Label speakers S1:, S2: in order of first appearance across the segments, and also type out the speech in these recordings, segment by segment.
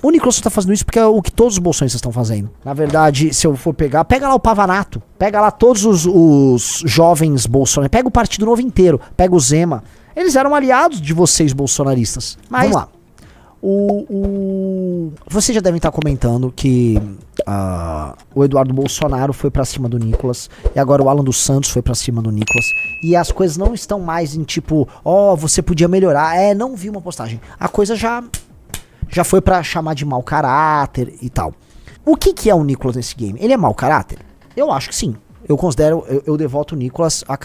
S1: O Nicolas tá fazendo isso porque é o que todos os bolsonaristas estão fazendo. Na verdade, se eu for pegar, pega lá o Pavanato, pega lá todos os jovens bolsonaristas, pega o Partido Novo inteiro, pega o Zema. Eles eram aliados de vocês bolsonaristas. Mas vamos lá. Vocês já devem estar comentando que o Eduardo Bolsonaro foi pra cima do Nicolas e agora o Alan dos Santos foi pra cima do Nicolas e as coisas não estão mais em tipo, você podia melhorar. Não vi uma postagem. A coisa já foi pra chamar de mau caráter e tal. O que é o Nicolas nesse game? Ele é mau caráter? Eu acho que sim. Eu considero, eu devoto o Nicolas a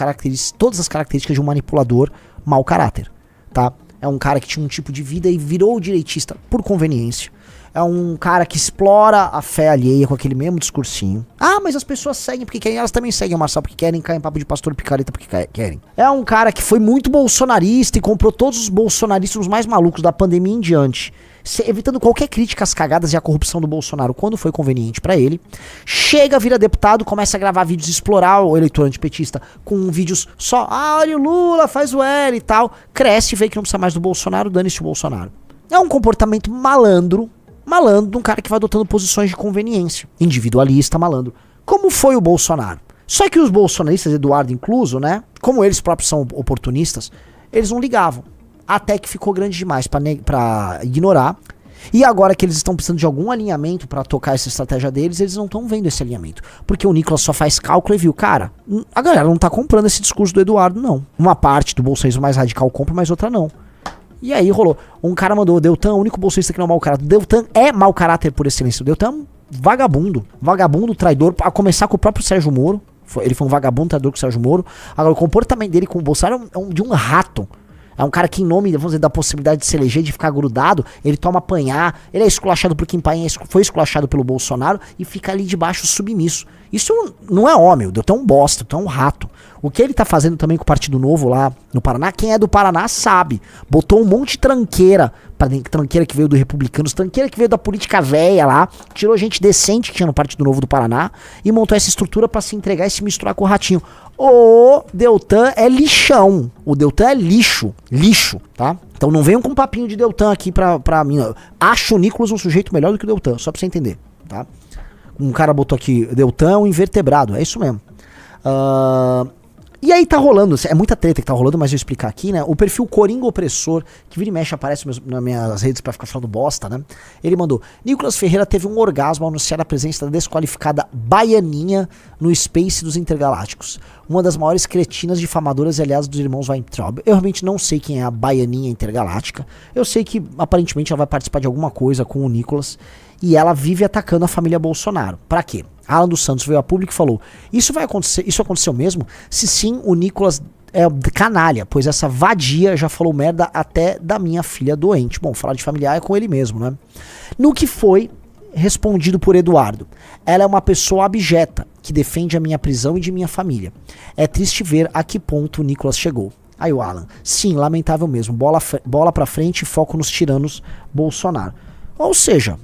S1: todas as características de um manipulador mau caráter, tá? É um cara que tinha um tipo de vida e virou direitista por conveniência. É um cara que explora a fé alheia com aquele mesmo discursinho. Mas as pessoas seguem porque querem. Elas também seguem o Marçal porque querem, caem em papo de pastor picareta porque querem. É um cara que foi muito bolsonarista e comprou todos os bolsonaristas os mais malucos da pandemia em diante, evitando qualquer crítica às cagadas e à corrupção do Bolsonaro quando foi conveniente pra ele. Chega, vira deputado, começa a gravar vídeos e explorar o eleitor antipetista com vídeos só, olha o Lula, faz o L e tal. Cresce, vê que não precisa mais do Bolsonaro, dane-se o Bolsonaro. É um comportamento malandro de um cara que vai adotando posições de conveniência. Individualista, malandro. Como foi o Bolsonaro? Só que os bolsonaristas, Eduardo incluso, né? Como eles próprios são oportunistas, eles não ligavam. Até que ficou grande demais pra ignorar. E agora que eles estão precisando de algum alinhamento pra tocar essa estratégia deles, eles não estão vendo esse alinhamento. Porque o Nicolas só faz cálculo e viu, cara, a galera não tá comprando esse discurso do Eduardo, não. Uma parte do bolsonarismo mais radical compra, mas outra não. E aí rolou. Um cara mandou, o Deltan, o único bolsonarista que não é mau caráter. O Deltan é mau caráter por excelência. O Deltan é um vagabundo. Vagabundo, traidor, a começar com o próprio Sérgio Moro. Ele foi um vagabundo, traidor com o Sérgio Moro. Agora, o comportamento dele com o Bolsonaro é de um rato. É um cara que, em nome, vamos dizer, da possibilidade de se eleger, de ficar grudado, ele toma apanhar, ele é esculachado por quem foi esculachado pelo Bolsonaro e fica ali debaixo submisso. Isso não é homem, o Deltan é um bosta, o Deltan é um rato. O que ele tá fazendo também com o Partido Novo lá no Paraná, quem é do Paraná sabe. Botou um monte de tranqueira, tranqueira que veio do Republicanos, tranqueira que veio da política velha lá, tirou gente decente que tinha no Partido Novo do Paraná e montou essa estrutura pra se entregar e se misturar com o ratinho. O Deltan é lixão. O Deltan é lixo, tá? Então não venham com um papinho de Deltan aqui pra mim. Acho o Nicolas um sujeito melhor do que o Deltan, só pra você entender, tá? Um cara botou aqui, Deltan é um invertebrado, é isso mesmo. E aí tá rolando, é muita treta que tá rolando, mas eu vou explicar aqui, né? O perfil Coringa Opressor, que vira e mexe aparece nas minhas redes pra ficar falando bosta, né? Ele mandou, Nicolas Ferreira teve um orgasmo ao anunciar a presença da desqualificada Baianinha no Space dos Intergalácticos. Uma das maiores cretinas difamadoras e aliadas dos irmãos Weintraub. Eu realmente não sei quem é a Baianinha Intergaláctica. Eu sei que aparentemente ela vai participar de alguma coisa com o Nicolas. E ela vive atacando a família Bolsonaro. Pra quê? Alan dos Santos veio a público e falou, isso vai acontecer, isso aconteceu mesmo? Se sim, o Nicolas é canalha, pois essa vadia já falou merda até da minha filha doente. Bom, falar de familiar é com ele mesmo, né? No que foi respondido por Eduardo. Ela é uma pessoa abjeta, que defende a minha prisão e de minha família. É triste ver a que ponto o Nicolas chegou. Aí o Alan, sim, lamentável mesmo. Bola pra frente e foco nos tiranos Bolsonaro. Ou seja,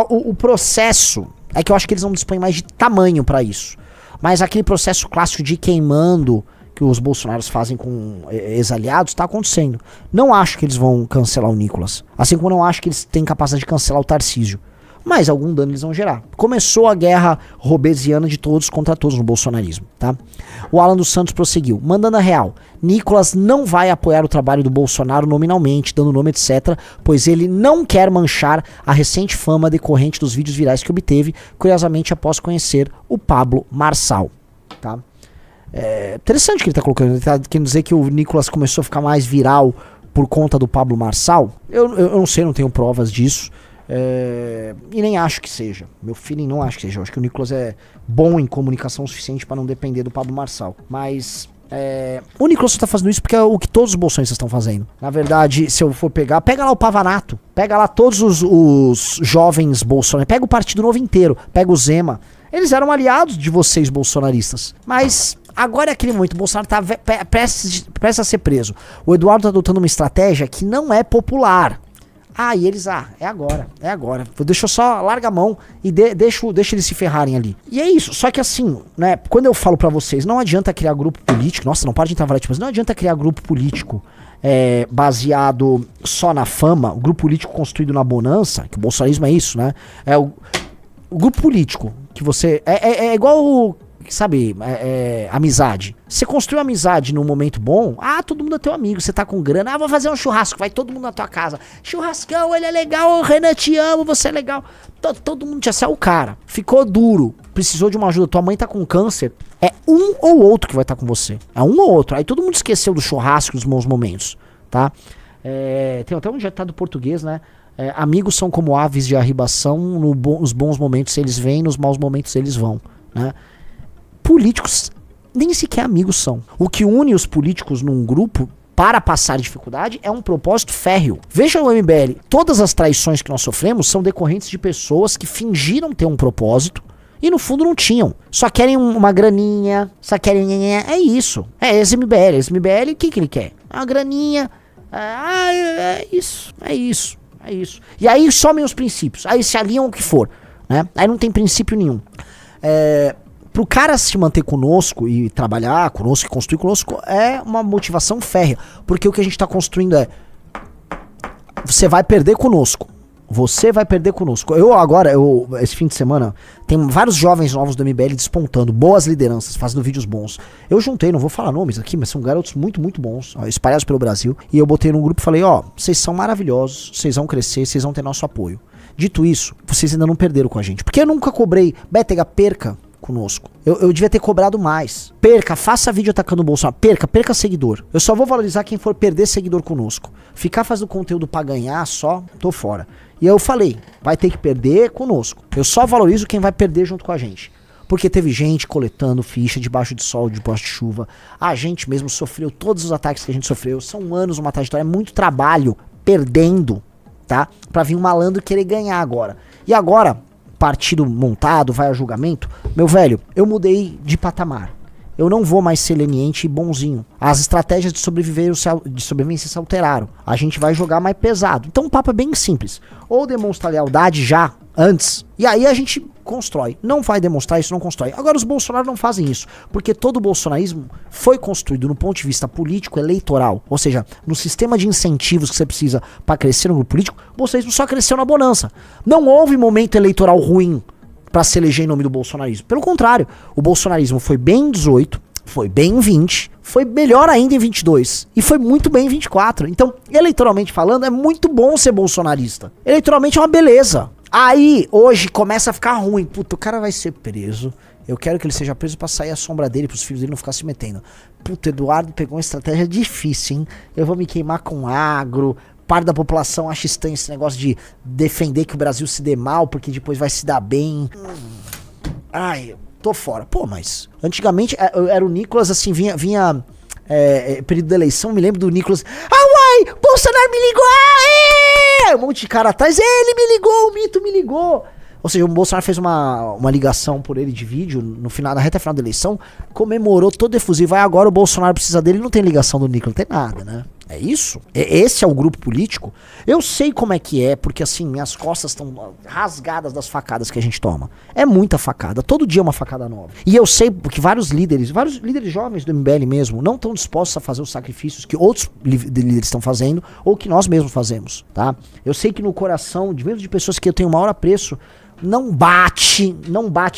S1: o processo é que eu acho que eles não dispõem mais de tamanho pra isso. Mas aquele processo clássico de queimando que os bolsonaros fazem com ex-aliados tá acontecendo. Não acho que eles vão cancelar o Nicolas. Assim como não acho que eles têm capacidade de cancelar o Tarcísio. Mas algum dano eles vão gerar. Começou a guerra robesiana de todos contra todos no bolsonarismo, tá? O Alan dos Santos prosseguiu. Mandando a real, Nicolas não vai apoiar o trabalho do Bolsonaro nominalmente, dando nome, etc., pois ele não quer manchar a recente fama decorrente dos vídeos virais que obteve, curiosamente após conhecer o Pablo Marçal, tá? É interessante que ele tá colocando, ele tá querendo dizer que o Nicolas começou a ficar mais viral por conta do Pablo Marçal. Eu não sei, não tenho provas disso. E nem acho que seja. Meu feeling não acho que seja. Eu acho que o Nicolas é bom em comunicação o suficiente para não depender do Pablo Marçal. Mas o Nicolas tá fazendo isso porque é o que todos os bolsonaristas estão fazendo. Na verdade, se eu for pegar, pega lá o Pavanato, pega lá todos os jovens bolsonaristas, pega o Partido Novo inteiro, pega o Zema. Eles eram aliados de vocês bolsonaristas. Mas agora é aquele momento, o Bolsonaro tá prestes a ser preso. O Eduardo tá adotando uma estratégia que não é popular. E eles, é agora. Deixa eu só, larga a mão e deixa eles se ferrarem ali. E é isso, só que assim, né, quando eu falo pra vocês, não adianta criar grupo político, nossa, não para de entrar valete, mas não adianta criar grupo político baseado só na fama, o grupo político construído na bonança, que o bolsonarismo é isso, né? O grupo político que você... É igual, sabe, amizade. Você construiu amizade num momento bom, todo mundo é teu amigo, você tá com grana, vou fazer um churrasco, vai todo mundo na tua casa. Churrascão, ele é legal, Renan, te amo, você é legal. Todo mundo já saiu o cara. Ficou duro, precisou de uma ajuda, tua mãe tá com câncer, é um ou outro que vai estar com você. É um ou outro. Aí todo mundo esqueceu do churrasco, dos bons momentos, tá? Tem até um ditado português, né? Amigos são como aves de arribação, nos bons momentos eles vêm, nos maus momentos eles vão, né? Políticos nem sequer amigos são. O que une os políticos num grupo para passar dificuldade é um propósito férreo. Veja o MBL, todas as traições que nós sofremos são decorrentes de pessoas que fingiram ter um propósito e no fundo não tinham. Só querem uma graninha, só querem... É isso. Esse MBL. Esse MBL, o que ele quer? Uma graninha. É isso. E aí somem os princípios. Aí se alinham o que for, né? Aí não tem princípio nenhum. Pro cara se manter conosco e trabalhar conosco e construir conosco é uma motivação férrea. Porque o que a gente tá construindo você vai perder conosco. Você vai perder conosco. Esse fim de semana, tem vários jovens novos do MBL despontando, boas lideranças, fazendo vídeos bons. Eu juntei, não vou falar nomes aqui, mas são garotos muito, muito bons, espalhados pelo Brasil. E eu botei num grupo e falei, vocês são maravilhosos, vocês vão crescer, vocês vão ter nosso apoio. Dito isso, vocês ainda não perderam com a gente. Porque eu nunca cobrei, Bétega, perca conosco. Eu devia ter cobrado mais. Perca, faça vídeo atacando o Bolsonaro. Perca seguidor. Eu só vou valorizar quem for perder seguidor conosco. Ficar fazendo conteúdo pra ganhar só, tô fora. E eu falei, vai ter que perder conosco. Eu só valorizo quem vai perder junto com a gente. Porque teve gente coletando ficha debaixo de sol, debaixo de chuva. A gente mesmo sofreu todos os ataques que a gente sofreu. São anos, uma trajetória, é muito trabalho perdendo, tá? Pra vir um malandro querer ganhar agora. E agora, partido montado, vai a julgamento, meu velho, eu mudei de patamar. Eu não vou mais ser leniente e bonzinho. As estratégias de sobrevivência se alteraram. A gente vai jogar mais pesado. Então o papo é bem simples. Ou demonstra lealdade já, antes, e aí a gente constrói. Não vai demonstrar isso, não constrói. Agora os Bolsonaro não fazem isso, porque todo o bolsonarismo foi construído no ponto de vista político eleitoral, ou seja, no sistema de incentivos que você precisa para crescer no grupo político, o bolsonarismo só cresceu na bonança. Não houve momento eleitoral ruim para se eleger em nome do bolsonarismo. Pelo contrário, o bolsonarismo foi bem em 18, foi bem em 20, foi melhor ainda em 22 e foi muito bem em 24. Então, eleitoralmente falando, é muito bom ser bolsonarista. Eleitoralmente é uma beleza. Aí, hoje, começa a ficar ruim. Puta, o cara vai ser preso. Eu quero que ele seja preso pra sair a sombra dele, pros filhos dele não ficar se metendo. Puta, Eduardo pegou uma estratégia difícil, hein? Eu vou me queimar com agro. Parte da população acha estranho esse negócio de defender que o Brasil se dê mal, porque depois vai se dar bem. Ai, tô fora. Pô, mas antigamente era o Nicolas, assim, vinha período da eleição, me lembro do Nicolas. Uai, Bolsonaro me ligou! Um monte de cara atrás, ele me ligou, o mito me ligou. Ou seja, o Bolsonaro fez uma ligação por ele de vídeo no final, na reta final da eleição, comemorou todo efusivo. Agora o Bolsonaro precisa dele, não tem ligação do Nicolas, não tem nada, né? É isso? Esse é o grupo político? Eu sei como é que é, porque assim, minhas costas estão rasgadas das facadas que a gente toma. É muita facada, todo dia é uma facada nova. E eu sei que vários líderes jovens do MBL mesmo, não estão dispostos a fazer os sacrifícios que outros líderes estão fazendo, ou que nós mesmos fazemos, tá? Eu sei que no coração, mesmo de pessoas que eu tenho o maior apreço, não bate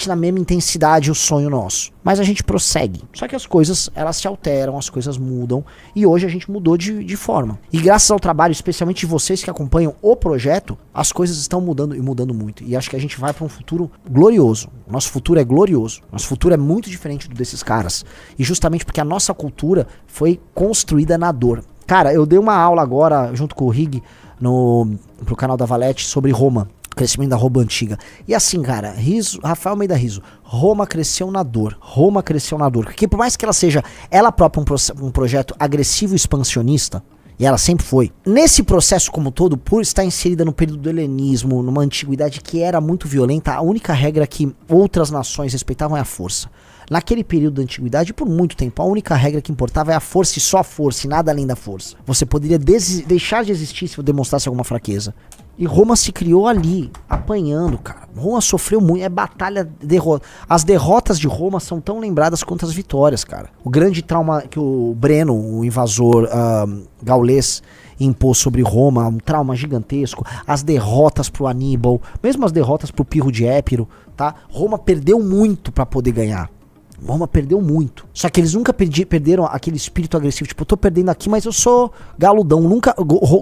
S1: na mesma intensidade o sonho nosso. Mas a gente prossegue. Só que as coisas, elas se alteram, as coisas mudam. E hoje a gente mudou de forma. E graças ao trabalho, especialmente de vocês que acompanham o projeto, as coisas estão mudando e mudando muito. E acho que a gente vai para um futuro glorioso. O nosso futuro é glorioso. Nosso futuro é muito diferente do desses caras. E justamente porque a nossa cultura foi construída na dor. Cara, eu dei uma aula agora, junto com o Rig, pro canal da Valete, sobre Roma. Crescimento da Roma antiga. E assim, cara, Rafael Almeida Rizzo, Roma cresceu na dor. Roma cresceu na dor. Porque por mais que ela seja ela própria um projeto agressivo e expansionista, E ela sempre foi. Nesse processo como todo, por estar inserida no período do helenismo, numa antiguidade que era muito violenta, a única regra que outras nações respeitavam é a força. Naquele período da antiguidade, por muito tempo, a única regra que importava é a força e só a força, e nada além da força. Você poderia deixar de existir se demonstrasse alguma fraqueza. E Roma se criou ali, apanhando, cara. Roma sofreu muito, é batalha, derrota. As derrotas de Roma são tão lembradas quanto as vitórias, cara. O grande trauma que o Breno, o invasor gaulês, impôs sobre Roma, um trauma gigantesco. As derrotas pro Aníbal, mesmo as derrotas pro Pirro de Épiro, tá? Roma perdeu muito pra poder ganhar. Roma perdeu muito. Só que eles nunca perderam aquele espírito agressivo. Tipo, eu tô perdendo aqui, mas eu sou galudão.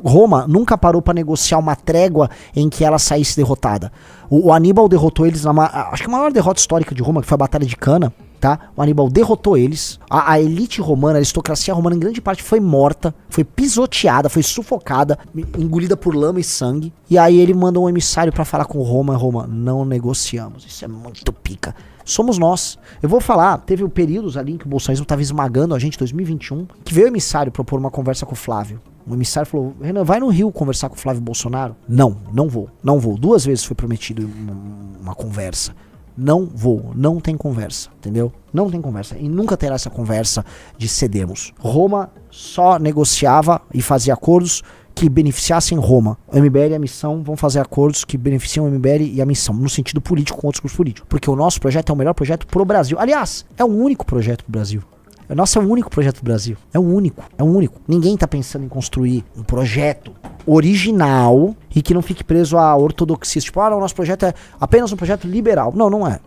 S1: Roma nunca parou pra negociar uma trégua em que ela saísse derrotada. O Aníbal derrotou eles acho que a maior derrota histórica de Roma, que foi a Batalha de Cana, tá? O Aníbal derrotou eles. A elite romana, a aristocracia romana, em grande parte, foi morta, foi pisoteada, foi sufocada, engolida por lama e sangue. E aí ele mandou um emissário pra falar com Roma. Roma, não negociamos. Isso é muito pica. Somos nós. Eu vou falar, teve períodos ali em que o bolsonarismo estava esmagando a gente, 2021, que veio o emissário propor uma conversa com o Flávio. O emissário falou, Renan, vai no Rio conversar com o Flávio Bolsonaro? Não vou. 2 vezes foi prometido uma conversa. Não vou, não tem conversa, entendeu? Não tem conversa, e nunca terá essa conversa de cedermos. Roma só negociava e fazia acordos que beneficiassem Roma. O MBL e a missão vão fazer acordos que beneficiam o MBL e a missão, no sentido político com outros grupos políticos. Porque o nosso projeto é o melhor projeto pro Brasil. Aliás, é o único projeto pro Brasil. O nosso é o único projeto do Brasil. É o único. Ninguém tá pensando em construir um projeto original e que não fique preso à ortodoxia. Tipo, não, o nosso projeto é apenas um projeto liberal. Não é.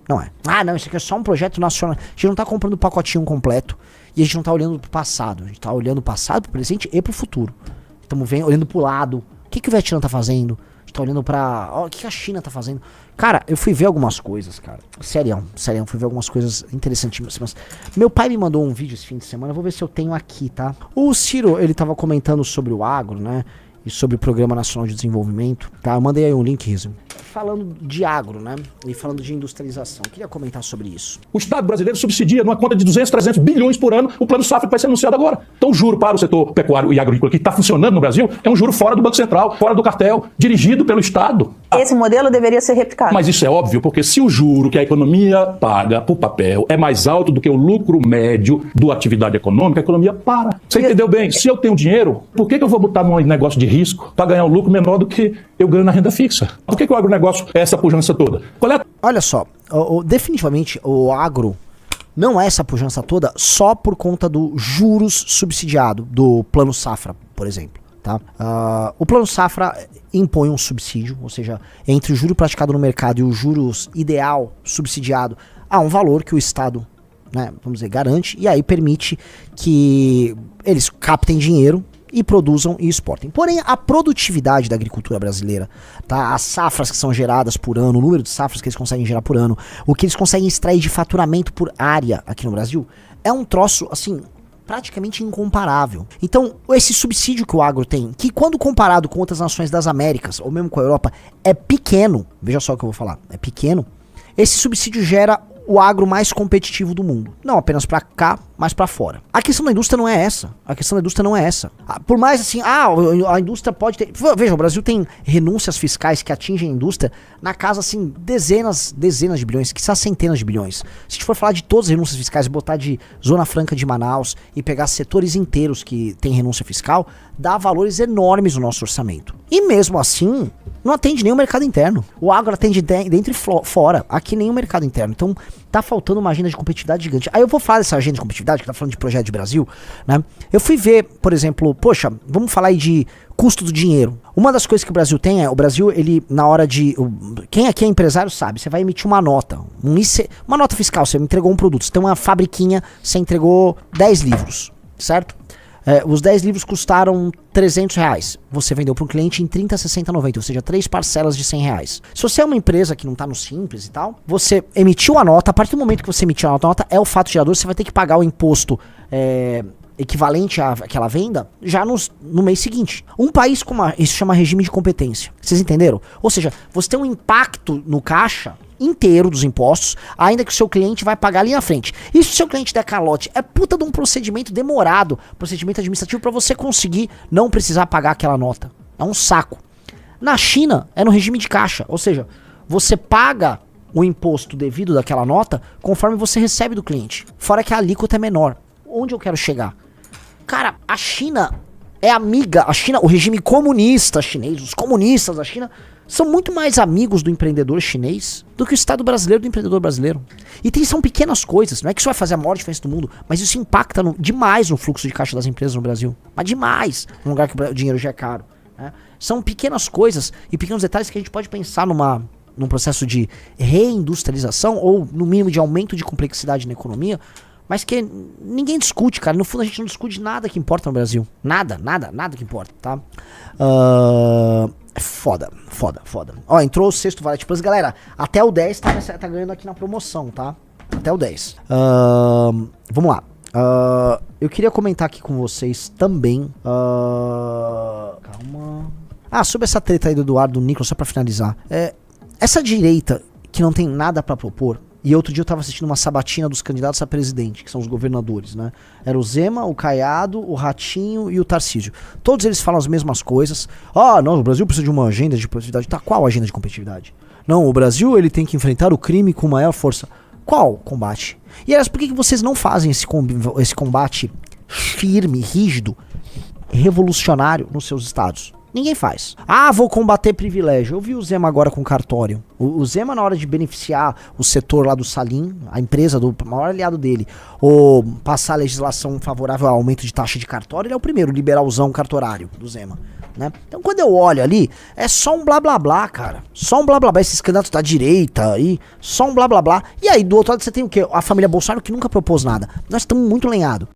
S1: Não, isso aqui é só um projeto nacional. A gente não tá comprando o pacotinho completo e a gente não tá olhando pro passado. A gente tá olhando pro passado, pro presente e pro futuro. Estamos olhando pro lado. O que o Vietnã tá fazendo? A gente tá olhando pra... o que a China tá fazendo? Cara, eu fui ver algumas coisas, cara. Sério, fui ver algumas coisas interessantíssimas. Meu pai me mandou um vídeo esse fim de semana, eu vou ver se eu tenho aqui, tá? O Ciro, ele tava comentando sobre o agro, né? E sobre o Programa Nacional de Desenvolvimento, tá? Eu mandei aí um link, Rizzo. Falando de agro, né? E falando de industrialização. Eu queria comentar sobre isso.
S2: O Estado brasileiro subsidia numa conta de 200, 300 bilhões por ano o Plano Safra que vai ser anunciado agora. Então o juro para o setor pecuário e agrícola que está funcionando no Brasil é um juro fora do Banco Central, fora do cartel, dirigido pelo Estado.
S3: Esse modelo deveria ser replicado.
S2: Mas isso é óbvio, porque se o juro que a economia paga por papel é mais alto do que o lucro médio da atividade econômica, a economia para. Você entendeu bem? Se eu tenho dinheiro, por que eu vou botar num negócio de risco para ganhar um lucro menor do que eu ganho na renda fixa? Por que o agronegócio é essa pujança toda?
S1: Olha só, definitivamente o agro não é essa pujança toda só por conta do juros subsidiado do Plano Safra, por exemplo. Tá? O Plano Safra impõe um subsídio, ou seja, entre o juro praticado no mercado e o juros ideal subsidiado, há um valor que o Estado, né, vamos dizer, garante, e aí permite que eles captem dinheiro e produzam e exportem. Porém, a produtividade da agricultura brasileira, tá? As safras que são geradas por ano, o número de safras que eles conseguem gerar por ano, o que eles conseguem extrair de faturamento por área aqui no Brasil, é um troço, assim, praticamente incomparável. Então, esse subsídio que o agro tem, que quando comparado com outras nações das Américas, ou mesmo com a Europa, é pequeno, veja só o que eu vou falar, é pequeno, esse subsídio gera o agro mais competitivo do mundo. Não apenas pra cá, mas pra fora. A questão da indústria não é essa. Por mais assim, a indústria pode ter... Veja, o Brasil tem renúncias fiscais que atingem a indústria na casa, assim, dezenas de bilhões, quizás centenas de bilhões. Se a gente for falar de todas as renúncias fiscais, botar de Zona Franca de Manaus e pegar setores inteiros que tem renúncia fiscal, dá valores enormes no nosso orçamento. E mesmo assim, não atende nem o mercado interno. O agro atende dentro e fora, aqui nem o mercado interno. Então, tá faltando uma agenda de competitividade gigante. Aí eu vou falar dessa agenda de competitividade, que tá falando de projeto de Brasil, né? Eu fui ver, por exemplo, vamos falar aí de custo do dinheiro. Uma das coisas que o Brasil tem é, o Brasil, ele, na hora de... Quem aqui é empresário sabe, você vai emitir uma nota, uma nota fiscal, você entregou um produto, você tem uma fabriquinha, você entregou 10 livros, certo? Os 10 livros custaram R$300. Você vendeu para um cliente em 30, 60, 90, ou seja, 3 parcelas de R$100. Se você é uma empresa que não está no Simples e tal, você emitiu a nota, a partir do momento que você emitiu a nota, é o fato gerador, você vai ter que pagar o imposto equivalente àquela venda já no mês seguinte. Um país com isso chama regime de competência. Vocês entenderam? Ou seja, você tem um impacto no caixa inteiro dos impostos, ainda que o seu cliente vai pagar ali na frente. E se o seu cliente der calote, é puta de um procedimento demorado, procedimento administrativo para você conseguir não precisar pagar aquela nota. É um saco. Na China, é no regime de caixa, ou seja, você paga o imposto devido daquela nota conforme você recebe do cliente. Fora que a alíquota é menor. Onde eu quero chegar? Cara, a China é amiga, o regime comunista chinês, os comunistas da China são muito mais amigos do empreendedor chinês do que o Estado brasileiro do empreendedor brasileiro. E são pequenas coisas, não é que isso vai fazer a maior diferença do mundo, mas isso impacta demais no fluxo de caixa das empresas no Brasil. Mas demais, num lugar que o dinheiro já é caro. Né? São pequenas coisas e pequenos detalhes que a gente pode pensar num processo de reindustrialização ou, no mínimo, de aumento de complexidade na economia, mas que ninguém discute, cara. No fundo, a gente não discute nada que importa no Brasil. Nada que importa, tá? Foda. Ó, entrou o sexto Variety Plus. Galera, até o 10 tá ganhando aqui na promoção, tá? Até o 10. Vamos lá. Eu queria comentar aqui com vocês também. Calma. Sobre essa treta aí do Eduardo Nicolas, só pra finalizar. Essa direita que não tem nada pra propor. E outro dia eu tava assistindo uma sabatina dos candidatos a presidente, que são os governadores, né? Era o Zema, o Caiado, o Ratinho e o Tarcísio. Todos eles falam as mesmas coisas. Não, o Brasil precisa de uma agenda de competitividade. Tá, qual agenda de competitividade? Não, o Brasil ele tem que enfrentar o crime com maior força. Qual combate? E aliás, por que vocês não fazem esse combate firme, rígido, revolucionário nos seus estados? Ninguém faz. Vou combater privilégio. Eu vi o Zema agora com cartório. O Zema, na hora de beneficiar o setor lá do Salim, a empresa do maior aliado dele, ou passar a legislação favorável ao aumento de taxa de cartório, ele é o primeiro liberalzão cartorário do Zema. Né? Então quando eu olho ali, é só um blá blá blá, cara. Só um blá blá blá. Esses candidatos da direita aí, só um blá blá blá. E aí do outro lado você tem o quê? A família Bolsonaro que nunca propôs nada. Nós estamos muito lenhados.